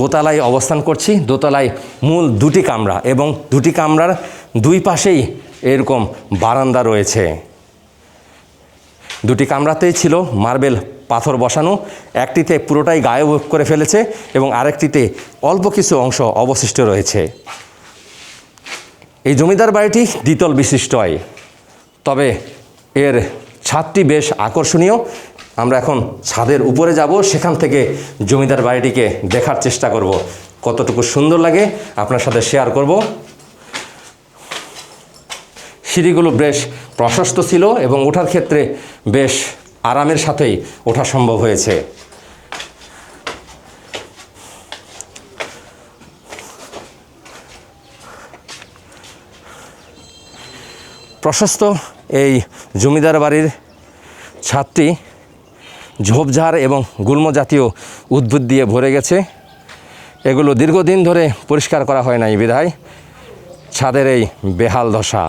দোতলায় অবস্থান করছি। দোতলায় মূল দুটি কামরা এবং দুটি কামরার দুই পাশেই এরকম বারান্দা রয়েছে। দুটি কামরাতেই ছিল মার্বেল পাথর বসানো, একটিতে পুরোটাই গায়েব করে ফেলেছে এবং আরেকটিতে অল্প কিছু অংশ অবশিষ্ট রয়েছে। এই জমিদার বাড়িটি দ্বিতল বিশিষ্ট হয়, তবে এর ছাদটি বেশ আকর্ষণীয়। আমরা এখন ছাদের উপরে যাব, সেখান থেকে জমিদার বাড়িটিকে দেখার চেষ্টা করব, কতটুকু সুন্দর লাগে আপনার সাথে শেয়ার করব। সিঁড়িগুলো বেশ প্রশস্ত ছিল এবং ওঠার ক্ষেত্রে বেশ আরামের সাথেই ওঠা সম্ভব হয়েছে। প্রশস্ত এই জমিদার বাড়ির ছাদটি ঝোপঝাড় এবং গুল্ম জাতীয় উদ্ভিদ দিয়ে ভরে গেছে। এগুলো দীর্ঘদিন ধরে পরিষ্কার করা হয় নাই বিধায় ছাদের এই বেহাল দশা।